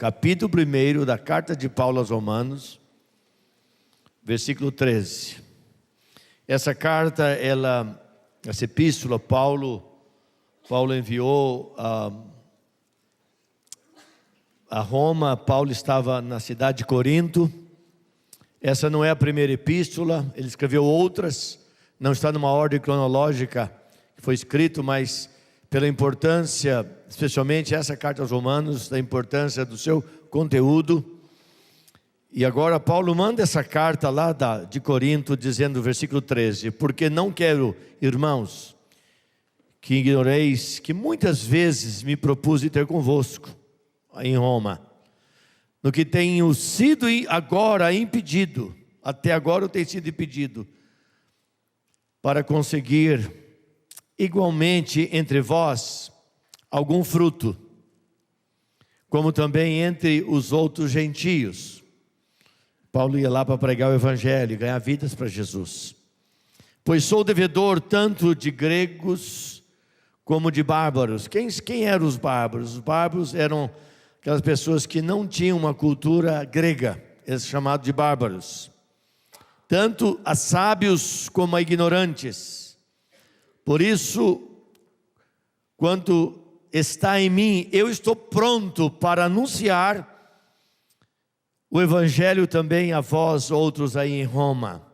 capítulo 1 da carta de Paulo aos Romanos, versículo 13. Essa carta, essa epístola, Paulo enviou a Roma. Paulo estava na cidade de Corinto. Essa não é a primeira epístola, ele escreveu outras, não está numa ordem cronológica que foi escrito, mas pela importância, especialmente essa carta aos Romanos, da importância do seu conteúdo. E agora Paulo manda essa carta lá de Corinto, dizendo no versículo 13: porque não quero, irmãos, que ignoreis que muitas vezes me propus ir ter convosco em Roma, no que tenho sido agora impedido, até agora eu tenho sido impedido, para conseguir igualmente entre vós algum fruto, como também entre os outros gentios. Paulo ia lá para pregar o evangelho, ganhar vidas para Jesus. Pois sou devedor tanto de gregos como de bárbaros. Quem eram os bárbaros? Os bárbaros eram aquelas pessoas que não tinham uma cultura grega, eles são chamados de bárbaros. Tanto a sábios como a ignorantes. Por isso, quanto está em mim, eu estou pronto para anunciar o evangelho também a vós outros aí em Roma.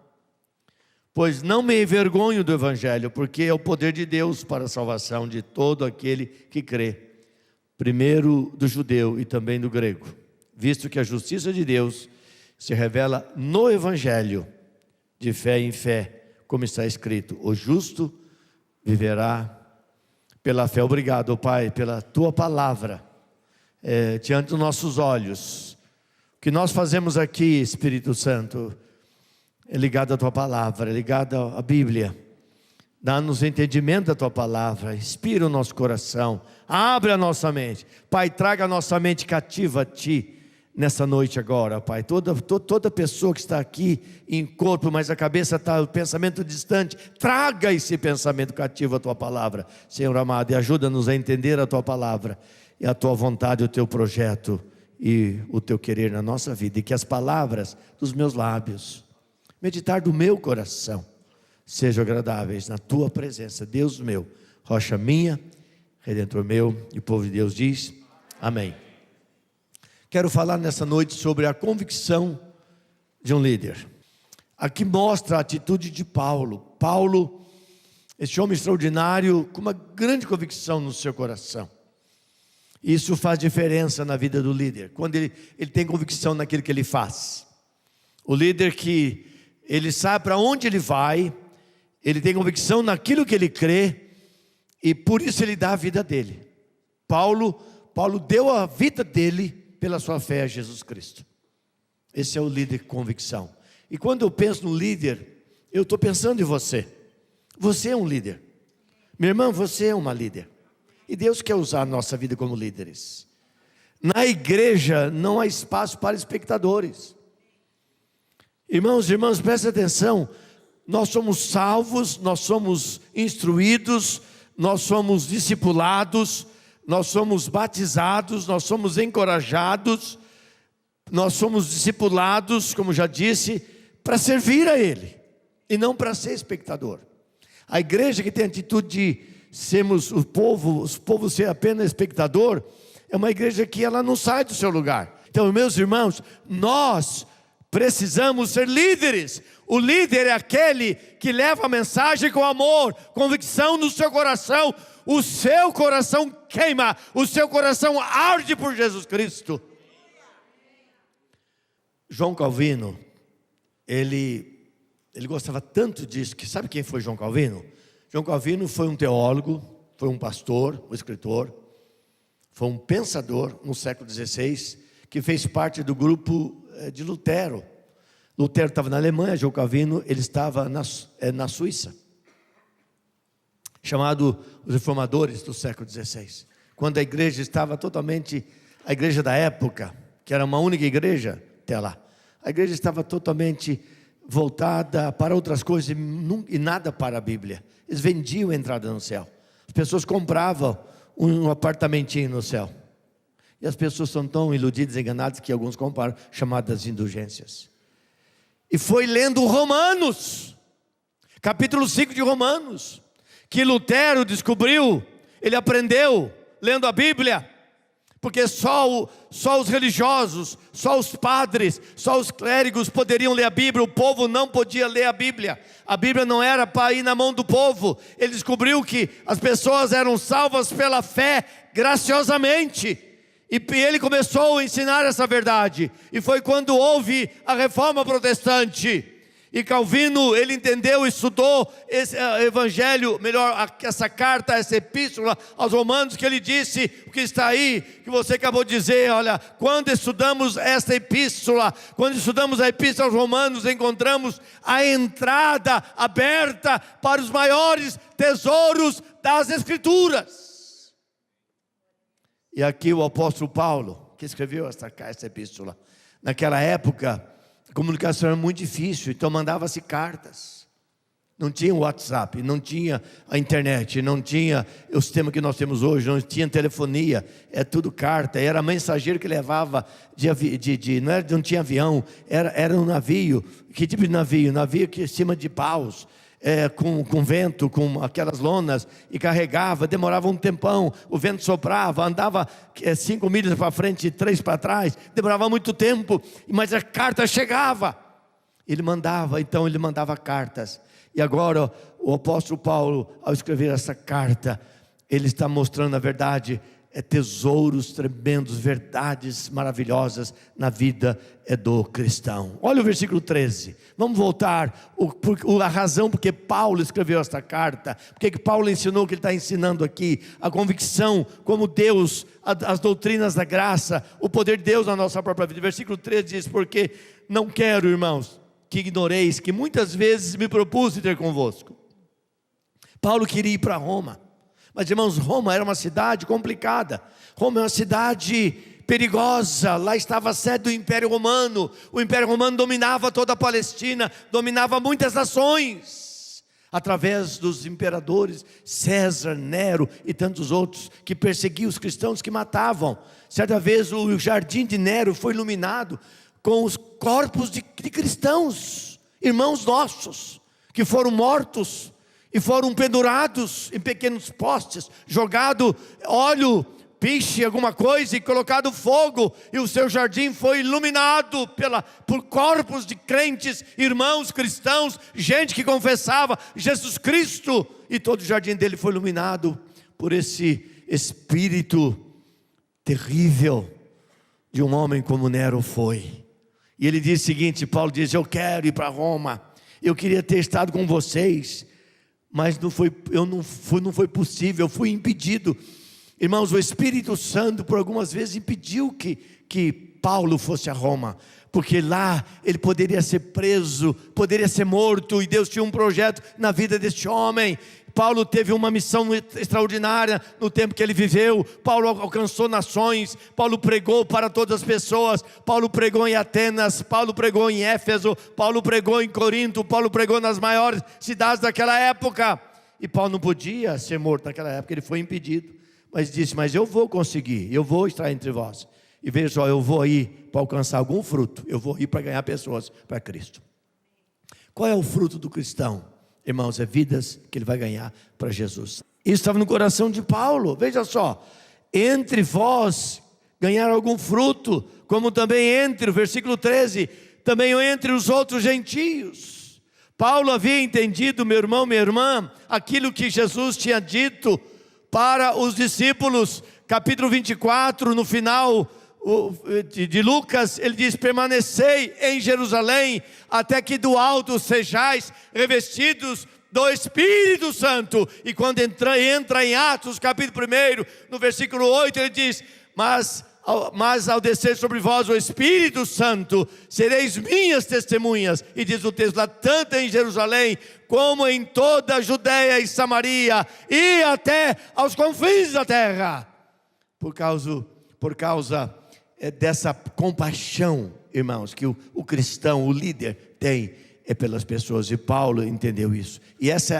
Pois não me envergonho do evangelho, porque é o poder de Deus para a salvação de todo aquele que crê. Primeiro do judeu e também do grego, visto que a justiça de Deus se revela no evangelho, de fé em fé, como está escrito: o justo viverá pela fé. Obrigado, Pai, pela Tua palavra, diante dos nossos olhos. O que nós fazemos aqui, Espírito Santo, é ligado à Tua palavra, é ligado à Bíblia. Dá-nos entendimento da Tua palavra, inspira o nosso coração, abre a nossa mente. Pai, traga a nossa mente cativa a Ti nessa noite agora, Pai. Toda pessoa que está aqui em corpo, mas a cabeça está, o pensamento distante, traga esse pensamento cativo à Tua palavra, Senhor amado, e ajuda-nos a entender a Tua palavra, e a Tua vontade, o Teu projeto e o Teu querer na nossa vida. E que as palavras dos meus lábios, meditar do meu coração, sejam agradáveis na Tua presença, Deus meu, rocha minha, Redentor meu. E o povo de Deus diz amém. Quero falar nessa noite sobre a convicção de um líder. Aqui mostra a atitude de Paulo. Paulo, esse homem extraordinário, com uma grande convicção no seu coração. Isso faz diferença na vida do líder, quando ele tem convicção naquilo que ele faz. O líder que ele sabe para onde ele vai, ele tem convicção naquilo que ele crê, e por isso ele dá a vida dele. Paulo deu a vida dele pela sua fé a Jesus Cristo. Esse é o líder com convicção. E quando eu penso no líder, eu estou pensando em você. Você é um líder. Minha irmã, você é uma líder. E Deus quer usar a nossa vida como líderes. Na igreja não há espaço para espectadores. Irmãos e irmãs, prestem atenção. Nós somos salvos, nós somos instruídos, nós somos discipulados, nós somos batizados, nós somos encorajados, nós somos discipulados, como já disse, para servir a Ele, e não para ser espectador. A igreja que tem a atitude de sermos os povos ser apenas espectador, é uma igreja que ela não sai do seu lugar. Então, meus irmãos, nós precisamos ser líderes. O líder é aquele que leva a mensagem com amor, convicção no seu coração. O seu coração queima, o seu coração arde por Jesus Cristo. João Calvino, ele gostava tanto disso, que sabe quem foi João Calvino? João Calvino foi um teólogo, foi um pastor, um escritor, foi um pensador no século XVI, que fez parte do grupo de Lutero. Lutero estava na Alemanha, João Calvino ele estava na Suíça, chamado os reformadores do século XVI, quando a igreja estava totalmente, a igreja da época, que era uma única igreja até lá, a igreja estava totalmente voltada para outras coisas e nada para a Bíblia. Eles vendiam a entrada no céu, as pessoas compravam um apartamentinho no céu, E as pessoas são tão iludidas, enganadas, que alguns comparam, chamadas indulgências. E foi lendo Romanos, capítulo 5 de Romanos, que Lutero descobriu, ele aprendeu, lendo a Bíblia, porque só os religiosos, só os padres, só os clérigos poderiam ler a Bíblia, o povo não podia ler a Bíblia não era para ir na mão do povo. Ele descobriu que as pessoas eram salvas pela fé, graciosamente, e ele começou a ensinar essa verdade, e foi quando houve a Reforma Protestante, e Calvino, ele entendeu, estudou esse evangelho, melhor, essa carta, essa epístola aos Romanos, que ele disse, o que está aí, que você acabou de dizer, olha, quando estudamos esta epístola, quando estudamos a epístola aos Romanos, encontramos a entrada aberta para os maiores tesouros das Escrituras. E aqui o apóstolo Paulo, que escreveu essa epístola, naquela época, a comunicação era muito difícil, então mandava-se cartas. Não tinha WhatsApp, não tinha a internet, não tinha o sistema que nós temos hoje, não tinha telefonia, é tudo carta. Era mensageiro que levava, não tinha avião, era um navio. Que tipo de navio? Navio que em cima de paus, com vento, com aquelas lonas, e carregava, demorava um tempão, o vento soprava, andava 5 milhas para frente e 3 para trás, demorava muito tempo, mas a carta chegava, ele mandava cartas. E agora o apóstolo Paulo, ao escrever essa carta, ele está mostrando a verdade, tesouros tremendos, verdades maravilhosas na vida do cristão. Olha o versículo 13, vamos voltar, a razão porque Paulo escreveu esta carta, porque que Paulo ensinou o que ele está ensinando aqui, a convicção, como Deus, as doutrinas da graça, o poder de Deus na nossa própria vida. Versículo 13 diz, porque não quero, irmãos, que ignoreis, que muitas vezes me propus ter convosco. Paulo queria ir para Roma, mas irmãos, Roma era uma cidade complicada, Roma é uma cidade perigosa, lá estava a sede do Império Romano, o Império Romano dominava toda a Palestina, dominava muitas nações, através dos imperadores, César, Nero e tantos outros, que perseguiam os cristãos, que matavam. Certa vez o jardim de Nero foi iluminado com os corpos de cristãos, irmãos nossos, que foram mortos, e foram pendurados em pequenos postes, jogado óleo, piche, alguma coisa, e colocado fogo, e o seu jardim foi iluminado por corpos de crentes, irmãos cristãos, gente que confessava Jesus Cristo, e todo o jardim dele foi iluminado por esse espírito terrível de um homem como Nero foi. E ele diz o seguinte, Paulo diz, eu quero ir para Roma, eu queria ter estado com vocês, mas não foi possível, eu fui impedido. Irmãos, o Espírito Santo por algumas vezes impediu que Paulo fosse a Roma, porque lá ele poderia ser preso, poderia ser morto, e Deus tinha um projeto na vida deste homem. Paulo teve uma missão extraordinária no tempo que ele viveu. Paulo alcançou nações, Paulo pregou para todas as pessoas, Paulo pregou em Atenas, Paulo pregou em Éfeso, Paulo pregou em Corinto, Paulo pregou nas maiores cidades daquela época, e Paulo não podia ser morto naquela época, ele foi impedido, mas disse, mas eu vou conseguir, eu vou estar entre vós, e veja só, eu vou ir para alcançar algum fruto, eu vou ir para ganhar pessoas para Cristo. Qual é o fruto do cristão? Irmãos, é vidas que ele vai ganhar para Jesus. Isso estava no coração de Paulo. Veja só, entre vós ganhar algum fruto, como também entre, o versículo 13, também entre os outros gentios. Paulo havia entendido, meu irmão, minha irmã, aquilo que Jesus tinha dito para os discípulos, capítulo 24, no final de Lucas, ele diz, permanecei em Jerusalém, até que do alto sejais revestidos do Espírito Santo. E quando entra em Atos, capítulo 1, no versículo 8, ele diz, mas ao descer sobre vós o Espírito Santo, sereis minhas testemunhas. E diz o texto lá, tanto em Jerusalém, como em toda a Judeia e Samaria, e até aos confins da terra. Por causa dessa compaixão, irmãos, que o cristão, o líder tem é pelas pessoas, e Paulo entendeu isso. E esse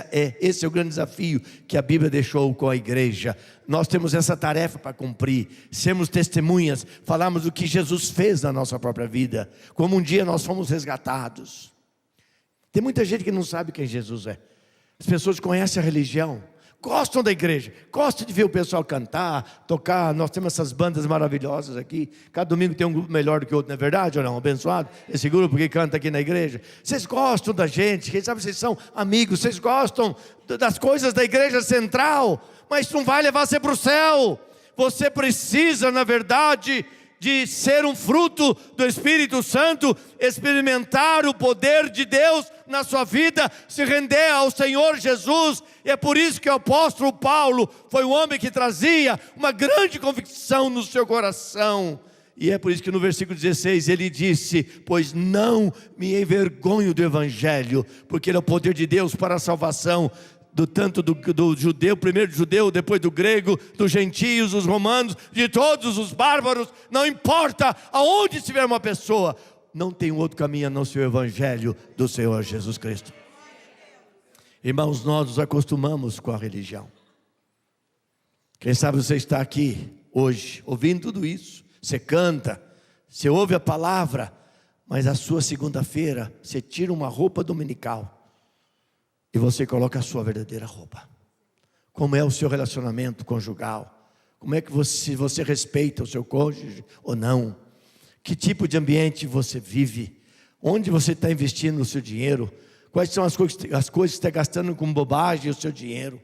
é o grande desafio que a Bíblia deixou com a igreja. Nós temos essa tarefa para cumprir, sermos testemunhas, falarmos o que Jesus fez na nossa própria vida, como um dia nós fomos resgatados. Tem muita gente que não sabe quem Jesus é. As pessoas conhecem a religião, gostam da igreja, gostam de ver o pessoal cantar, tocar. Nós temos essas bandas maravilhosas aqui. Cada domingo tem um grupo melhor do que o outro, não é verdade ou não? Abençoado esse grupo que canta aqui na igreja. Vocês gostam da gente, quem sabe vocês são amigos, vocês gostam das coisas da igreja central, mas não vai levar você para o céu. Você precisa, na verdade, de ser um fruto do Espírito Santo, experimentar o poder de Deus na sua vida, se render ao Senhor Jesus. E é por isso que o apóstolo Paulo foi um homem que trazia uma grande convicção no seu coração. E é por isso que no versículo 16 ele disse: pois não me envergonho do Evangelho, porque ele é o poder de Deus para a salvação tanto do judeu, primeiro do judeu, depois do grego, dos gentios, dos romanos, de todos os bárbaros. Não importa aonde estiver uma pessoa, não tem outro caminho a não ser o Evangelho do Senhor Jesus Cristo. Irmãos, nós nos acostumamos com a religião. Quem sabe você está aqui hoje, ouvindo tudo isso, você canta, você ouve a palavra, mas a sua segunda-feira, você tira uma roupa dominical e você coloca a sua verdadeira roupa. Como é o seu relacionamento conjugal? Como é que você respeita o seu cônjuge ou não? Que tipo de ambiente você vive? Onde você está investindo o seu dinheiro? Quais são as coisas que você está gastando com bobagem o seu dinheiro?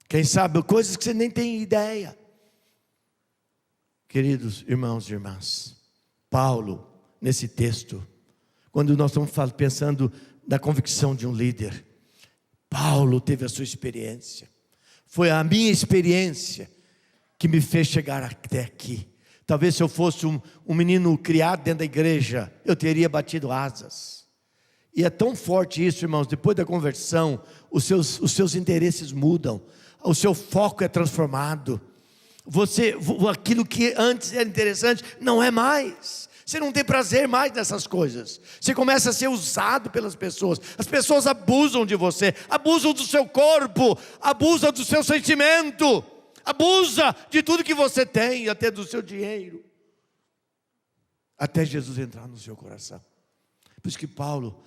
Quem sabe coisas que você nem tem ideia. Queridos irmãos e irmãs, Paulo, nesse texto, quando nós estamos pensando da convicção de um líder, Paulo teve a sua experiência. Foi a minha experiência que me fez chegar até aqui. Talvez se eu fosse um menino criado dentro da igreja, eu teria batido asas. E é tão forte isso, irmãos, depois da conversão, os seus interesses mudam, o seu foco é transformado. Aquilo que antes era interessante, não é mais. Você não tem prazer mais nessas coisas. Você começa a ser usado pelas pessoas. As pessoas abusam de você, abusam do seu corpo, abusam do seu sentimento, abusa de tudo que você tem, até do seu dinheiro, até Jesus entrar no seu coração. Por isso que Paulo,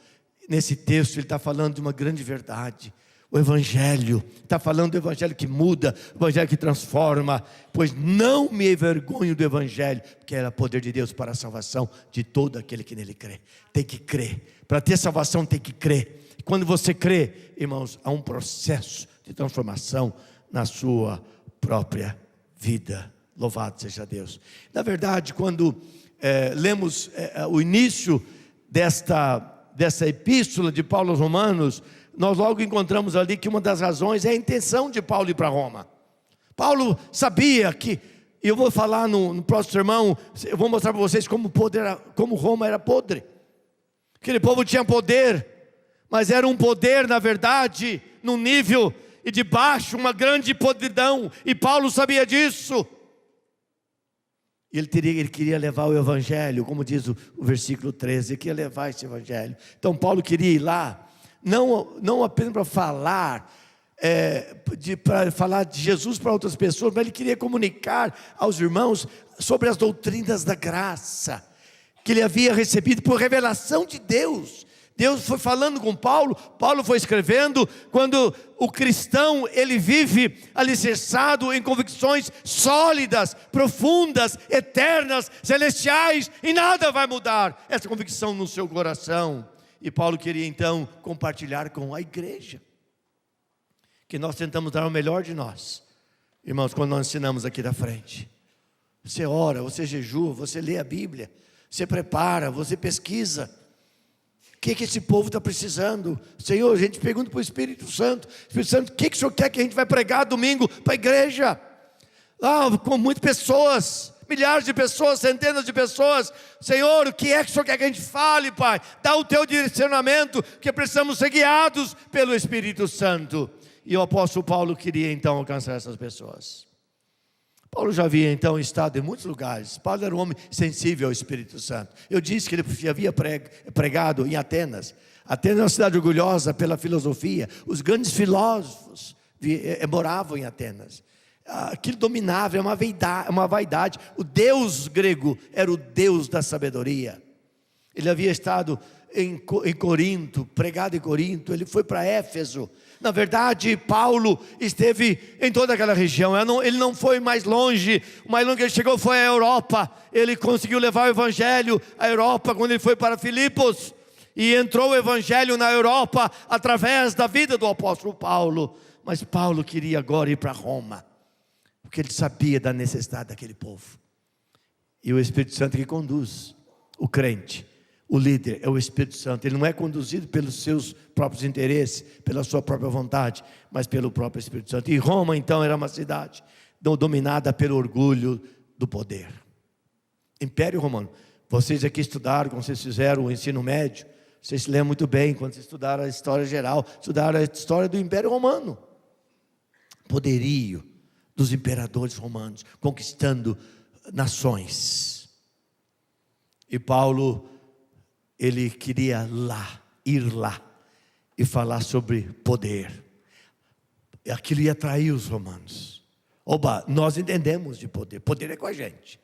nesse texto, ele está falando de uma grande verdade. O Evangelho, está falando do Evangelho que muda, o Evangelho que transforma. Pois não me envergonho do Evangelho, porque era poder de Deus para a salvação de todo aquele que nele crê. Tem que crer, para ter salvação tem que crer. E quando você crê, irmãos, há um processo de transformação na sua própria vida. Louvado seja Deus. Na verdade, quando lemos o início dessa epístola de Paulo aos Romanos, nós logo encontramos ali que uma das razões é a intenção de Paulo ir para Roma. Paulo sabia que, e eu vou falar no próximo sermão, eu vou mostrar para vocês como Roma era podre. Aquele povo tinha poder, mas era um poder, na verdade, num nível e de baixo, uma grande podridão, e Paulo sabia disso. Ele queria levar o Evangelho, como diz o versículo 13, ele queria levar esse Evangelho. Então Paulo queria ir lá, não apenas para falar de Jesus para outras pessoas, mas ele queria comunicar aos irmãos sobre as doutrinas da graça, que ele havia recebido por revelação de Deus. Deus foi falando com Paulo, Paulo foi escrevendo. Quando o cristão, ele vive alicerçado em convicções sólidas, profundas, eternas, celestiais, e nada vai mudar essa convicção no seu coração. E Paulo queria então compartilhar com a igreja, que nós tentamos dar o melhor de nós, irmãos, quando nós ensinamos aqui da frente. Você ora, você jejua, você lê a Bíblia, você prepara, você pesquisa. O que esse povo está precisando? Senhor, a gente pergunta para o Espírito Santo: Espírito Santo, o que o Senhor quer que a gente vai pregar domingo para a igreja? Com muitas pessoas, milhares de pessoas, centenas de pessoas. Senhor, o que é que o Senhor quer que a gente fale, Pai? Dá o teu direcionamento, que precisamos ser guiados pelo Espírito Santo. E o apóstolo Paulo queria então alcançar essas pessoas. Paulo já havia então estado em muitos lugares. Paulo era um homem sensível ao Espírito Santo. Eu disse que ele havia pregado em Atenas. Atenas é uma cidade orgulhosa pela filosofia. Os grandes filósofos moravam em Atenas. Aquilo dominava, é uma vaidade. O Deus grego era o Deus da sabedoria. Ele havia estado em Corinto, pregado em Corinto. Ele foi para Éfeso. Na verdade, Paulo esteve em toda aquela região. Ele não foi mais longe. O mais longe que ele chegou foi a Europa. Ele conseguiu levar o evangelho à Europa quando ele foi para Filipos. E entrou o evangelho na Europa através da vida do apóstolo Paulo. Mas Paulo queria agora ir para Roma, porque ele sabia da necessidade daquele povo. E o Espírito Santo que conduz o crente. O líder é o Espírito Santo. Ele não é conduzido pelos seus próprios interesses, pela sua própria vontade, mas pelo próprio Espírito Santo. E Roma então era uma cidade dominada pelo orgulho do poder. Império Romano. Vocês aqui estudaram, quando vocês fizeram o ensino médio, vocês se lembram muito bem, quando vocês estudaram a história geral, estudaram a história do Império Romano. Poderio dos imperadores romanos, conquistando nações. E Paulo, ele queria ir lá e falar sobre poder. Aquilo ia atrair os romanos. Oba, nós entendemos de poder. Poder é com a gente.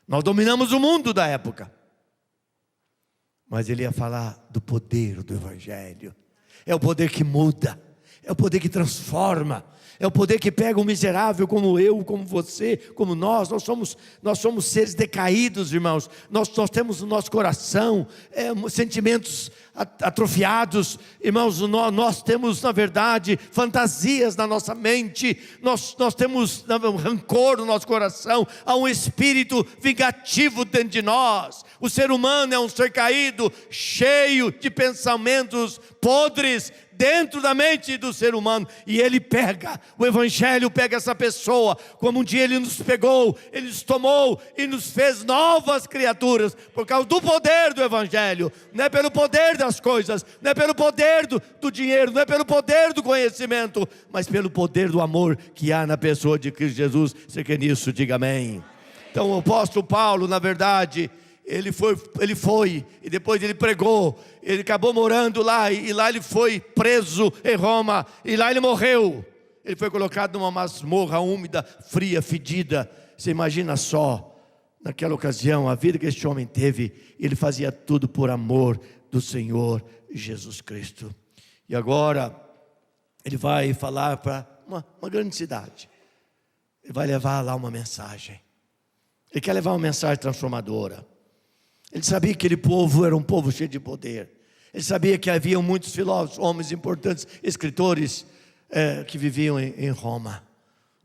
Nós dominamos o mundo da época. Mas ele ia falar do poder do evangelho. É o poder que muda. É o poder que transforma. É o poder que pega um miserável como eu, como você, como nós. Nós somos seres decaídos, irmãos. Nós temos no nosso coração sentimentos atrofiados. Irmãos, nós temos, na verdade, fantasias na nossa mente. Nós temos rancor no nosso coração. Há um espírito vingativo dentro de nós. O ser humano é um ser caído, cheio de pensamentos podres dentro da mente do ser humano. E ele pega, o evangelho pega essa pessoa, como um dia ele nos pegou, ele nos tomou e nos fez novas criaturas, por causa do poder do evangelho. Não é pelo poder das coisas, não é pelo poder do dinheiro, não é pelo poder do conhecimento, mas pelo poder do amor que há na pessoa de Cristo Jesus. Você quer nisso? Diga amém. Então o apóstolo Paulo, na verdade, ele foi, e depois ele pregou, ele acabou morando lá, e lá ele foi preso em Roma, e lá ele morreu. Ele foi colocado numa masmorra úmida, fria, fedida. Você imagina só, naquela ocasião, a vida que este homem teve. Ele fazia tudo por amor do Senhor Jesus Cristo. E agora, ele vai falar para uma grande cidade. Ele vai levar lá uma mensagem. Ele quer levar uma mensagem transformadora. Ele sabia que aquele povo era um povo cheio de poder. Ele sabia que havia muitos filósofos, homens importantes, escritores que viviam em Roma.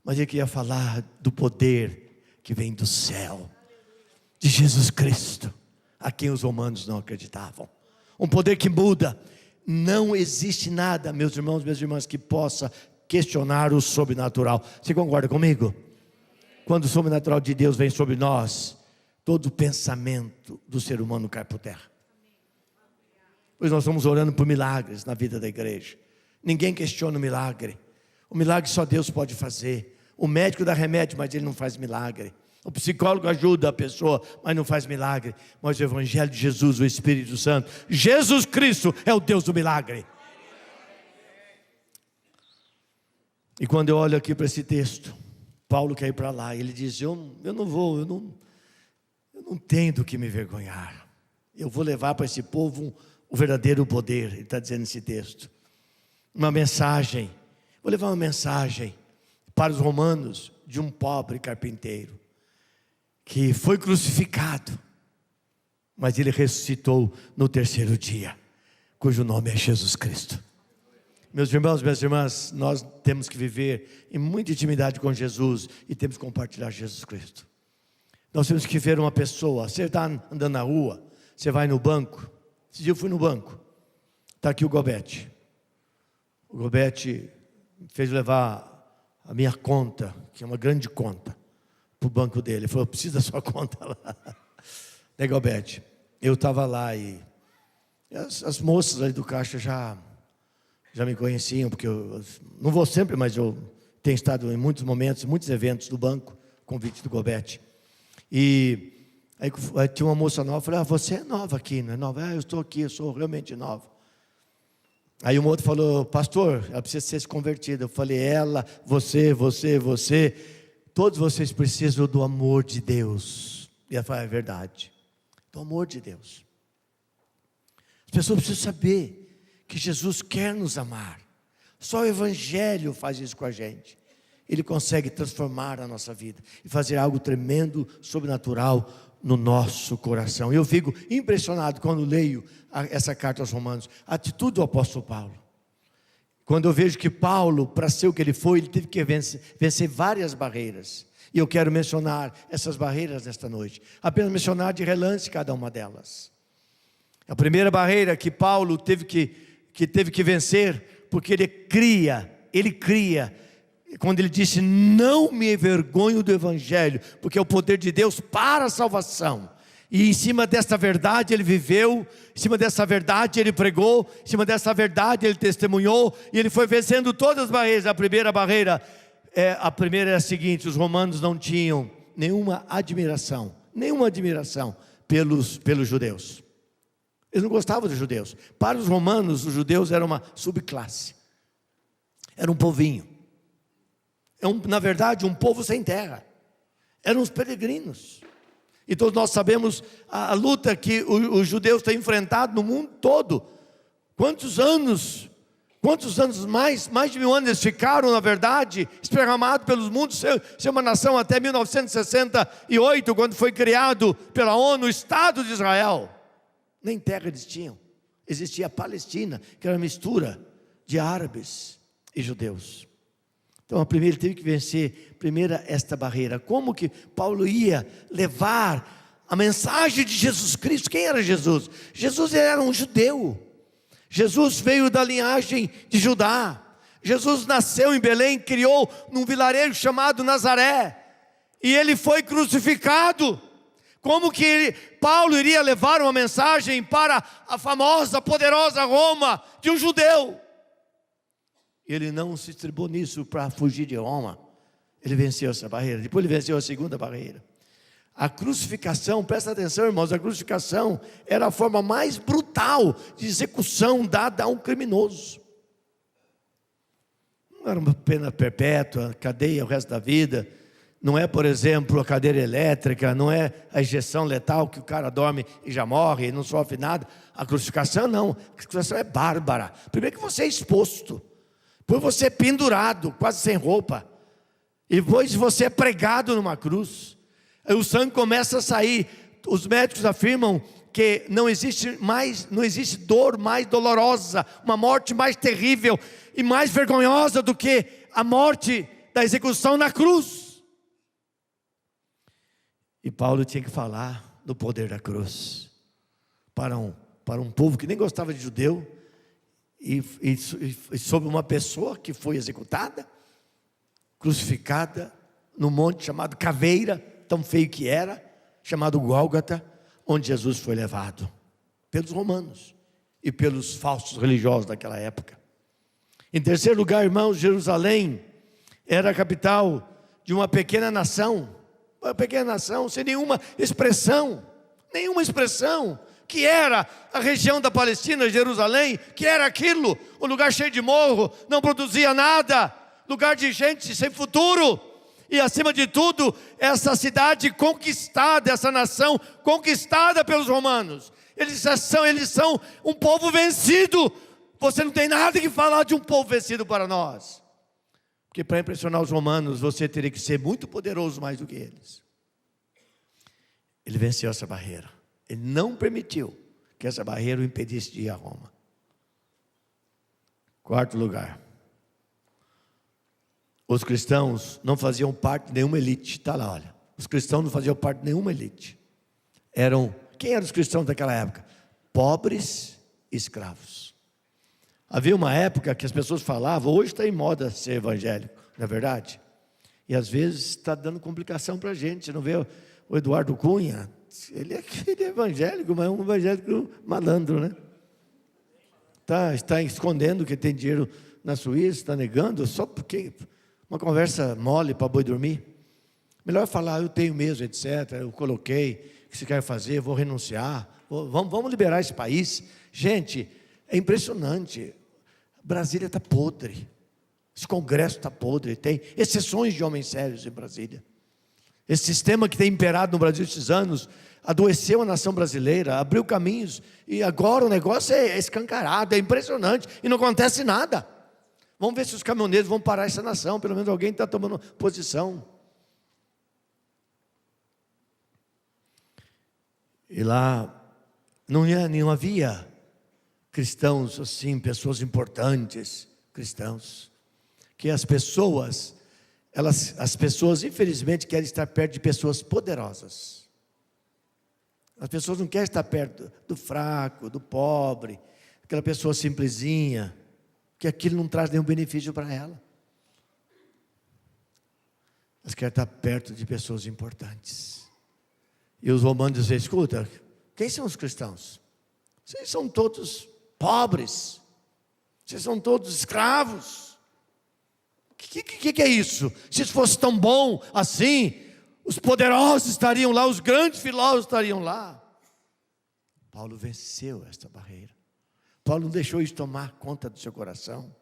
Mas ele queria falar do poder que vem do céu, de Jesus Cristo, a quem os romanos não acreditavam. Um poder que muda. Não existe nada, meus irmãos, minhas irmãs, que possa questionar o sobrenatural. Você concorda comigo? Quando o sobrenatural de Deus vem sobre nós, todo o pensamento do ser humano cai por terra. Pois nós estamos orando por milagres na vida da igreja. Ninguém questiona o milagre. O milagre só Deus pode fazer. O médico dá remédio, mas ele não faz milagre. O psicólogo ajuda a pessoa, mas não faz milagre. Mas o evangelho de Jesus, o Espírito Santo, Jesus Cristo é o Deus do milagre. E quando eu olho aqui para esse texto, Paulo quer ir para lá. Ele diz, eu não vou, eu não tenho do que me vergonhar. Eu vou levar para esse povo o verdadeiro poder. Ele está dizendo nesse texto. Uma mensagem. Vou levar uma mensagem para os romanos de um pobre carpinteiro que foi crucificado, mas ele ressuscitou no terceiro dia, cujo nome é Jesus Cristo. Meus irmãos, minhas irmãs, nós temos que viver em muita intimidade com Jesus e temos que compartilhar Jesus Cristo. Nós temos que ver uma pessoa. Você está andando na rua, você vai no banco. Esse dia eu fui no banco, está aqui o Gobete. O Gobete fez levar a minha conta, que é uma grande conta, para o banco dele. Ele falou, preciso da sua conta lá. Né, Gobete? Eu estava lá e as moças ali do caixa já me conheciam, porque eu não vou sempre, mas eu tenho estado em muitos momentos, muitos eventos do banco, convite do Gobete. E aí tinha uma moça nova, eu falei, você é nova aqui, não é nova? Eu estou aqui, eu sou realmente nova. Aí um outro falou, pastor, ela precisa ser convertida. Eu falei, ela, você, todos vocês precisam do amor de Deus. E ela falou, é verdade, do amor de Deus. As pessoas precisam saber que Jesus quer nos amar. Só o Evangelho faz isso com a gente. Ele consegue transformar a nossa vida e fazer algo tremendo, sobrenatural no nosso coração. Eu fico impressionado quando leio essa carta aos Romanos, a atitude do apóstolo Paulo. Quando eu vejo que Paulo, para ser o que ele foi, ele teve que vencer várias barreiras. E eu quero mencionar essas barreiras nesta noite. Apenas mencionar de relance cada uma delas. A primeira barreira que Paulo teve que vencer, porque ele cria, quando ele disse, não me envergonho do Evangelho, porque é o poder de Deus para a salvação. E em cima dessa verdade ele viveu, em cima dessa verdade ele pregou, em cima dessa verdade ele testemunhou, e ele foi vencendo todas as barreiras. A primeira barreira é a seguinte: os romanos não tinham nenhuma admiração pelos judeus. Eles não gostavam dos judeus. Para os romanos, os judeus eram uma subclasse, era um povinho, na verdade um povo sem terra, eram os peregrinos. E todos nós sabemos a luta que os judeus têm enfrentado no mundo todo. Quantos anos mais de 1000 anos eles ficaram, na verdade, esparramados pelos mundos, ser uma nação até 1968, quando foi criado pela ONU o Estado de Israel. Nem terra eles tinham. Existia a Palestina, que era uma mistura de árabes e judeus. Então, primeiro ele teve que vencer esta barreira. Como que Paulo ia levar a mensagem de Jesus Cristo? Quem era Jesus? Jesus era um judeu. Jesus veio da linhagem de Judá. Jesus nasceu em Belém, criou num vilarejo chamado Nazaré. E ele foi crucificado. Como que Paulo iria levar uma mensagem para a famosa, poderosa Roma de um judeu? Ele não se estribou nisso para fugir de Roma. Ele venceu essa barreira. Depois ele venceu a segunda barreira. A crucificação, presta atenção, irmãos, a crucificação era a forma mais brutal de execução dada a um criminoso. Não era uma pena perpétua, cadeia o resto da vida. Não é, por exemplo, a cadeira elétrica, não é a injeção letal que o cara dorme e já morre e não sofre nada. A crucificação não, a crucificação é bárbara. Primeiro que você é exposto, depois você é pendurado, quase sem roupa, e depois você é pregado numa cruz. Aí o sangue começa a sair. Os médicos afirmam que não existe dor mais dolorosa, uma morte mais terrível e mais vergonhosa do que a morte da execução na cruz. E Paulo tinha que falar do poder da cruz para um povo que nem gostava de judeu, e sobre uma pessoa que foi executada, crucificada num monte chamado Caveira, tão feio que era, chamado Gólgota, onde Jesus foi levado pelos romanos e pelos falsos religiosos daquela época. Em terceiro lugar, irmãos, Jerusalém era a capital de uma pequena nação sem nenhuma expressão, que era a região da Palestina, Jerusalém, que era aquilo, um lugar cheio de morro, não produzia nada, lugar de gente sem futuro. E acima de tudo, essa cidade conquistada, essa nação conquistada pelos romanos. Eles são um povo vencido. Você não tem nada que falar de um povo vencido para nós. Porque para impressionar os romanos, você teria que ser muito poderoso mais do que eles. Ele venceu essa barreira. Ele não permitiu que essa barreira o impedisse de ir a Roma. Quarto lugar. Os cristãos não faziam parte de nenhuma elite. Está lá, olha. Os cristãos não faziam parte de nenhuma elite. Quem eram os cristãos daquela época? Pobres e escravos. Havia uma época que as pessoas falavam, hoje está em moda ser evangélico, não é verdade? E às vezes está dando complicação para a gente. Você não vê o Eduardo Cunha? Ele é evangélico, mas é um evangélico malandro, né? Está escondendo que tem dinheiro na Suíça, está negando, só porque uma conversa mole para boi dormir. Melhor falar, eu tenho mesmo, etc. Eu coloquei, o que você quer fazer? Eu vou renunciar. Vamos liberar esse país. Gente, é impressionante. Brasília está podre. Esse Congresso está podre. Tem exceções de homens sérios em Brasília. Esse sistema que tem imperado no Brasil esses anos adoeceu a nação brasileira, abriu caminhos. E agora o negócio é escancarado, é impressionante. E não acontece nada. Vamos ver se os caminhoneiros vão parar essa nação. Pelo menos alguém está tomando posição. E lá não havia cristãos assim, pessoas importantes, cristãos. Que as pessoas infelizmente querem estar perto de pessoas poderosas. As pessoas não querem estar perto do fraco, do pobre, aquela pessoa simplesinha, que aquilo não traz nenhum benefício para ela. Elas querem estar perto de pessoas importantes. E os romanos dizem, escuta, quem são os cristãos? Vocês são todos pobres, vocês são todos escravos. O que é isso? Se isso fosse tão bom assim, os poderosos estariam lá, os grandes filósofos estariam lá. Paulo venceu esta barreira. Paulo não deixou isso tomar conta do seu coração.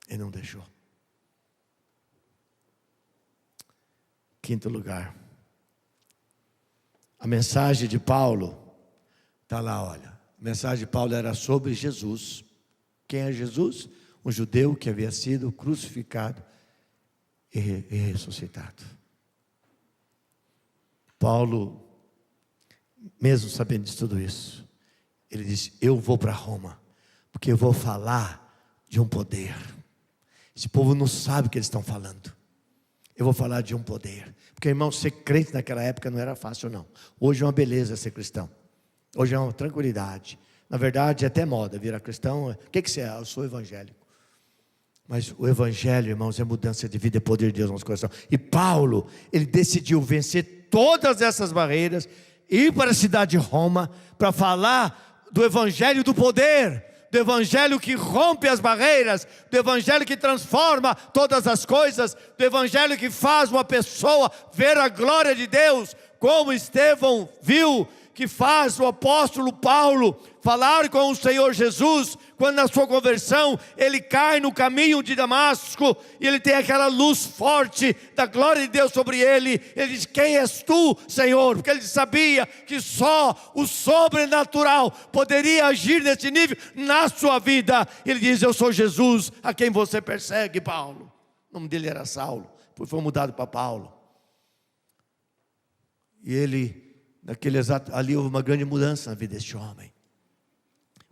Ele não deixou. Quinto lugar. A mensagem de Paulo está lá, olha. A mensagem de Paulo era sobre Jesus. Quem é Jesus? Um judeu que havia sido crucificado e ressuscitado. Paulo, mesmo sabendo de tudo isso, ele disse, eu vou para Roma, porque eu vou falar de um poder. Esse povo não sabe o que eles estão falando. Eu vou falar de um poder. Porque, irmão, ser crente naquela época não era fácil, não. Hoje é uma beleza ser cristão. Hoje é uma tranquilidade. Na verdade, é até moda virar cristão. O que você é? Eu sou evangélico. Mas o evangelho, irmãos, é mudança de vida, é poder de Deus no nosso coração. E Paulo, ele decidiu vencer todas essas barreiras, ir para a cidade de Roma, para falar do evangelho do poder, do evangelho que rompe as barreiras, do evangelho que transforma todas as coisas, do evangelho que faz uma pessoa ver a glória de Deus, como Estevão viu, que faz o apóstolo Paulo falar com o Senhor Jesus, quando na sua conversão, ele cai no caminho de Damasco, e ele tem aquela luz forte da glória de Deus sobre ele. Ele diz, quem és tu, Senhor? Porque ele sabia que só o sobrenatural poderia agir nesse nível na sua vida. Ele diz, eu sou Jesus, a quem você persegue, Paulo. O nome dele era Saulo, depois foi mudado para Paulo. E ele, naquele exato, ali houve uma grande mudança na vida deste homem.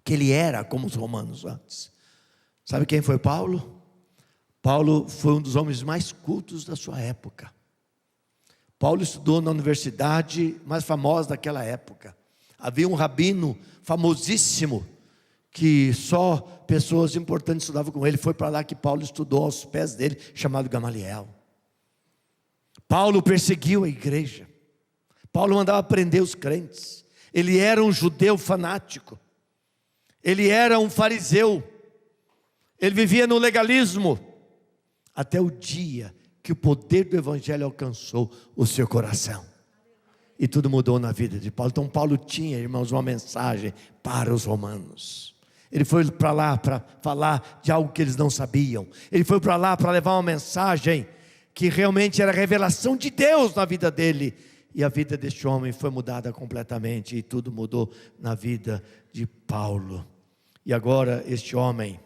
Que ele era como os romanos antes. Sabe quem foi Paulo? Paulo foi um dos homens mais cultos da sua época. Paulo estudou na universidade mais famosa daquela época. Havia um rabino famosíssimo, que só pessoas importantes estudavam com ele. Foi para lá que Paulo estudou aos pés dele, chamado Gamaliel. Paulo perseguiu a igreja. Paulo mandava prender os crentes. Ele era um judeu fanático. Ele era um fariseu. Ele vivia no legalismo. Até o dia que o poder do evangelho alcançou o seu coração. E tudo mudou na vida de Paulo. Então Paulo tinha, irmãos, uma mensagem para os romanos. Ele foi para lá para falar de algo que eles não sabiam. Ele foi para lá para levar uma mensagem que realmente era a revelação de Deus na vida dele. E a vida deste homem foi mudada completamente. E tudo mudou na vida de Paulo. E agora este homem,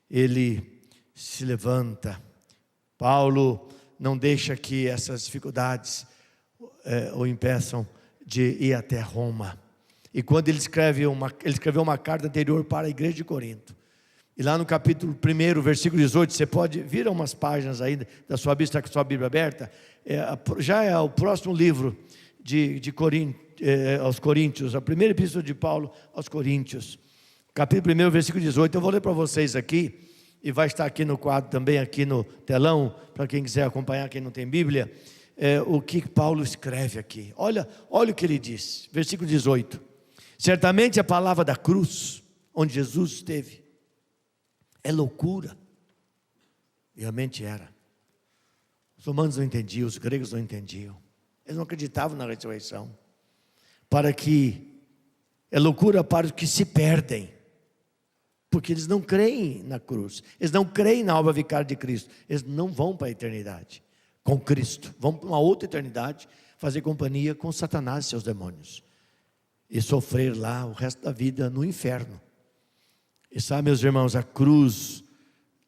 ele se levanta. Paulo não deixa que essas dificuldades o impeçam de ir até Roma. E quando ele escreveu uma carta anterior para a igreja de Corinto. E lá no capítulo 1, versículo 18, você pode vir a umas páginas aí da sua Bíblia, está com a sua Bíblia aberta. Já é o próximo livro aos Coríntios, a primeira epístola de Paulo aos Coríntios. Capítulo 1, versículo 18, eu vou ler para vocês aqui, e vai estar aqui no quadro também, aqui no telão, para quem quiser acompanhar, quem não tem Bíblia, o que Paulo escreve aqui. Olha o que ele diz, versículo 18. Certamente a palavra da cruz, onde Jesus esteve, é loucura. Realmente era. Os romanos não entendiam, os gregos não entendiam. Eles não acreditavam na ressurreição. Para que é loucura para os que se perdem. Porque eles não creem na cruz. Eles não creem na obra vicária de Cristo. Eles não vão para a eternidade com Cristo. Vão para uma outra eternidade fazer companhia com Satanás e seus demônios. E sofrer lá o resto da vida no inferno. E sabe, meus irmãos, a cruz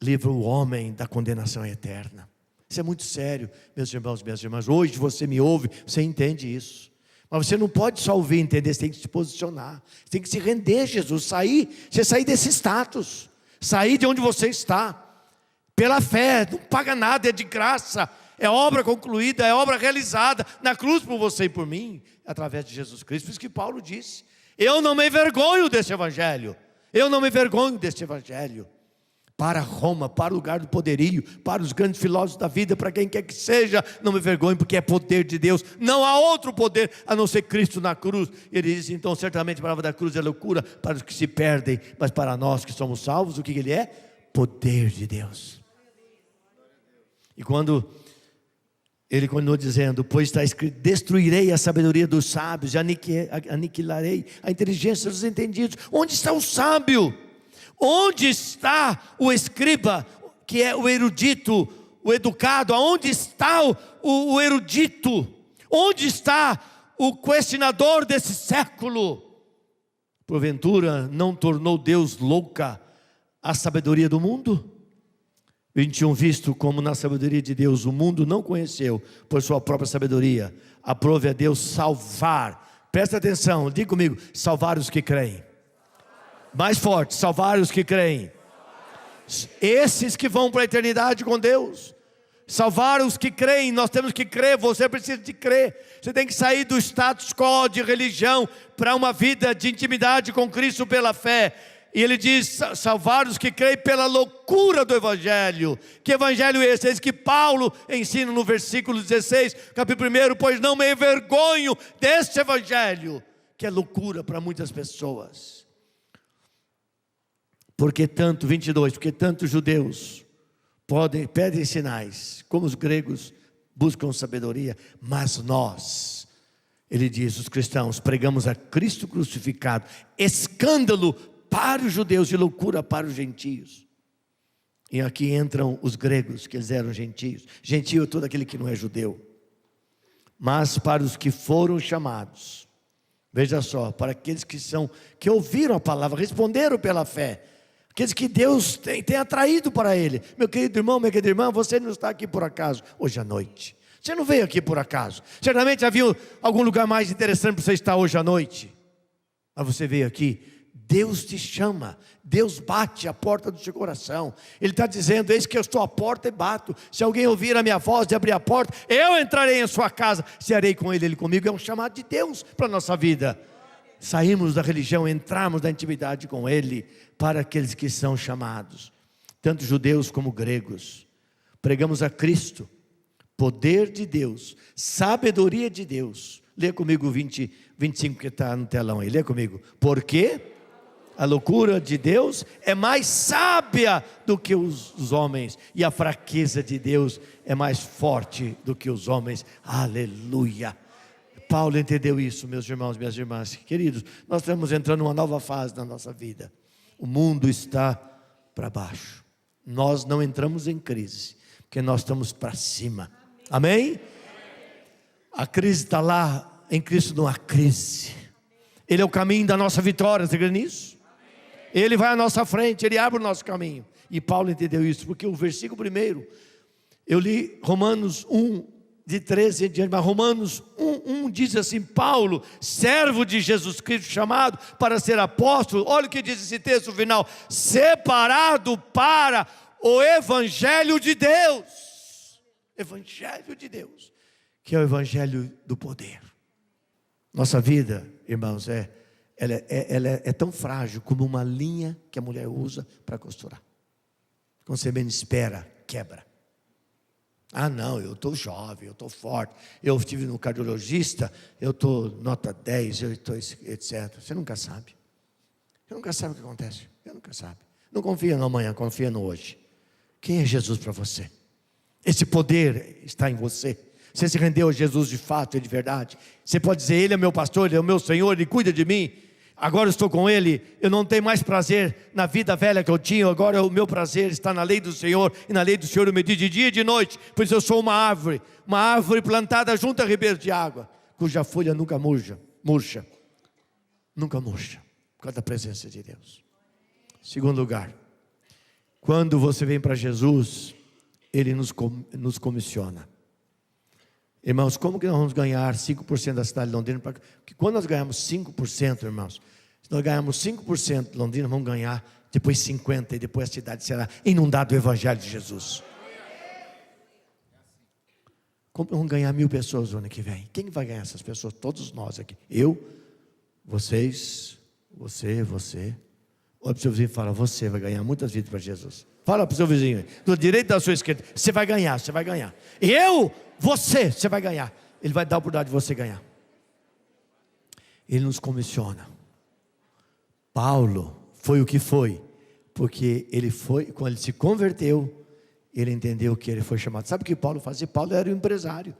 livra o homem da condenação eterna. Isso é muito sério, meus irmãos, minhas irmãs. Hoje você me ouve, você entende isso. Mas você não pode só ouvir e entender, você tem que se posicionar. Você tem que se render a Jesus, você sair desse status. Sair de onde você está. Pela fé, não paga nada, é de graça. É obra concluída, é obra realizada na cruz por você e por mim, através de Jesus Cristo. Por isso que Paulo disse: eu não me envergonho desse evangelho. Eu não me envergonho deste evangelho. Para Roma, para o lugar do poderio, para os grandes filósofos da vida, para quem quer que seja, não me vergonhe, porque é poder de Deus. Não há outro poder a não ser Cristo na cruz. Ele diz: então certamente a palavra da cruz é loucura para os que se perdem, mas para nós que somos salvos, o que ele é? Poder de Deus. E quando ele continuou dizendo: pois está escrito, destruirei a sabedoria dos sábios, e aniquilarei a inteligência dos entendidos. Onde está o sábio? Onde está o escriba, que é o erudito, o educado? Aonde está o erudito? Onde está o questionador desse século? Porventura não tornou Deus louca a sabedoria do mundo? 21, visto como na sabedoria de Deus o mundo não conheceu por sua própria sabedoria, aprove a Deus salvar. Presta atenção, diga comigo: salvar os que creem. Mais forte: salvar os que creem. Esses que vão para a eternidade com Deus. Salvar os que creem. Nós temos que crer, você precisa de crer. Você tem que sair do status quo de religião para uma vida de intimidade com Cristo pela fé. E ele diz: salvar os que creem pela loucura do evangelho. Que evangelho é esse? É esse que Paulo ensina no versículo 16, capítulo 1. Pois não me envergonho deste evangelho, que é loucura para muitas pessoas. Porque tanto, 22, porque tanto judeus pedem sinais, como os gregos buscam sabedoria, mas nós, ele diz, os cristãos, pregamos a Cristo crucificado, escândalo para os judeus e loucura para os gentios. E aqui entram os gregos, que eles eram gentios. Gentio é todo aquele que não é judeu. Mas para os que foram chamados, veja só, para aqueles que ouviram a palavra, responderam pela fé, aqueles que Deus tem atraído para Ele. Meu querido irmão, minha querida irmã, você não está aqui por acaso hoje à noite. Você não veio aqui por acaso. Certamente havia algum lugar mais interessante para você estar hoje à noite. Mas você veio aqui. Deus te chama. Deus bate a porta do seu coração. Ele está dizendo: eis que eu estou à porta e bato. Se alguém ouvir a minha voz e abrir a porta, eu entrarei em sua casa, cearei com ele comigo. É um chamado de Deus para a nossa vida. Saímos da religião, entramos na intimidade com Ele, para aqueles que são chamados, tanto judeus como gregos. Pregamos a Cristo, poder de Deus, sabedoria de Deus. Lê comigo o 25 que está no telão aí, lê comigo. Porque a loucura de Deus é mais sábia do que os homens, e a fraqueza de Deus é mais forte do que os homens. Aleluia. Paulo entendeu isso, meus irmãos, minhas irmãs. Queridos, nós estamos entrando numa nova fase na nossa vida. O mundo está para baixo. Nós não entramos em crise, porque nós estamos para cima. Amém? A crise está lá, em Cristo não há crise. Ele é o caminho da nossa vitória, você crê nisso? Ele vai à nossa frente, Ele abre o nosso caminho. E Paulo entendeu isso, porque o versículo 1, eu li Romanos 1, de 13 em diante, mas Romanos 1 diz assim: Paulo, servo de Jesus Cristo, chamado para ser apóstolo. Olha o que diz esse texto final: separado para o Evangelho de Deus. Evangelho de Deus, que é o Evangelho do poder. Nossa vida, irmãos, ela é tão frágil como uma linha que a mulher usa para costurar. Quando você menos espera, quebra. Ah não, eu estou jovem, eu estou forte, eu estive no cardiologista, eu estou nota 10, eu estou etc. Você nunca sabe. Você nunca sabe o que acontece. Você nunca sabe. Não confia no amanhã, confia no hoje. Quem é Jesus para você? Esse poder está em você. Você se rendeu a Jesus de fato e de verdade. Você pode dizer: Ele é meu pastor, Ele é o meu Senhor, Ele cuida de mim. Agora eu estou com Ele, eu não tenho mais prazer na vida velha que eu tinha. Agora o meu prazer está na lei do Senhor, e na lei do Senhor eu medito de dia e de noite. Por isso eu sou uma árvore plantada junto a ribeiros de água, cuja folha nunca murcha, nunca murcha, por causa da presença de Deus. Segundo lugar, quando você vem para Jesus, Ele nos comissiona. Irmãos, como que nós vamos ganhar 5% da cidade de Londrina? Porque quando nós ganhamos 5%, irmãos, se nós ganharmos 5% de Londrina, vamos ganhar depois 50%, e depois a cidade será inundada do Evangelho de Jesus. Como vamos ganhar 1000 pessoas no ano que vem? Quem vai ganhar essas pessoas? Todos nós aqui. Eu, vocês, você. Olha para o seu vizinho e fala: você vai ganhar muitas vidas para Jesus. Fala para o seu vizinho, do direito da sua esquerda: você vai ganhar. E você vai ganhar. Ele vai dar a oportunidade de você ganhar. Ele nos comissiona. Paulo foi o que foi, porque quando ele se converteu, ele entendeu que ele foi chamado. Sabe o que Paulo fazia? Paulo era um empresário.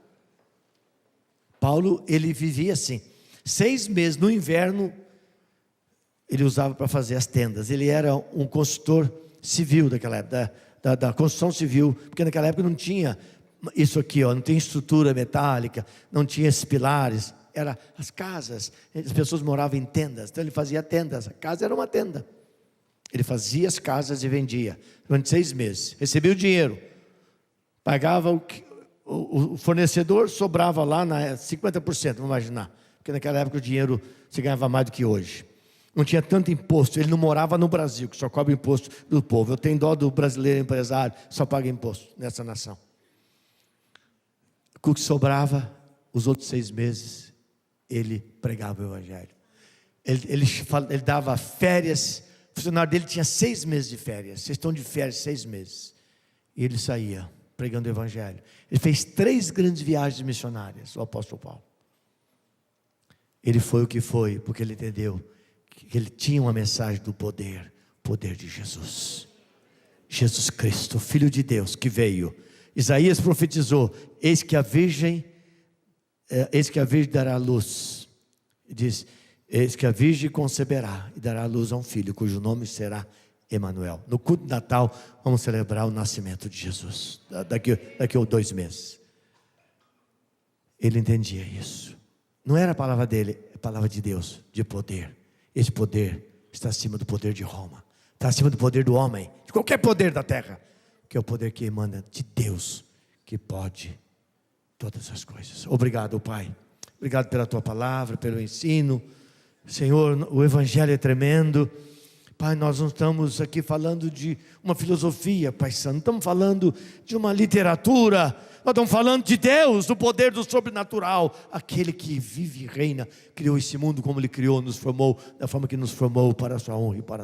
Paulo, ele vivia assim, 6 meses no inverno, ele usava para fazer as tendas. Ele era um consultor civil daquela época, da construção civil, porque naquela época não tinha isso aqui, não tinha estrutura metálica, não tinha esses pilares, era as casas, as pessoas moravam em tendas, então ele fazia tendas, a casa era uma tenda, ele fazia as casas e vendia, durante 6 meses, recebia o dinheiro, pagava o fornecedor, sobrava lá 50%, vamos imaginar, porque naquela época o dinheiro se ganhava mais do que hoje. Não tinha tanto imposto, ele não morava no Brasil, que só cobra imposto do povo. Eu tenho dó do brasileiro empresário, só paga imposto nessa nação. O que sobrava, os outros 6 meses, ele pregava o Evangelho. Ele dava férias, o funcionário dele tinha 6 meses de férias. Vocês estão de férias 6 meses. E ele saía pregando o Evangelho. Ele fez 3 grandes viagens missionárias, o apóstolo Paulo. Ele foi o que foi, porque ele entendeu que ele tinha uma mensagem do poder de Jesus. Jesus Cristo, Filho de Deus, que veio. Isaías profetizou: eis que a virgem dará luz. Diz: eis que a virgem conceberá e dará luz a um filho, cujo nome será Emanuel. No culto de Natal, vamos celebrar o nascimento de Jesus, daqui a 2 meses. Ele entendia isso. Não era a palavra dele, é a palavra de Deus, de poder. Esse poder está acima do poder de Roma, está acima do poder do homem, de qualquer poder da terra, que é o poder que emana de Deus, que pode todas as coisas. Obrigado, Pai. Obrigado pela Tua palavra, pelo ensino. Senhor, o Evangelho é tremendo. Pai, nós não estamos aqui falando de uma filosofia, Pai Santo, não estamos falando de uma literatura, nós estamos falando de Deus, do poder do sobrenatural, aquele que vive e reina, criou esse mundo como Ele criou, nos formou, da forma que nos formou, para a sua honra e para a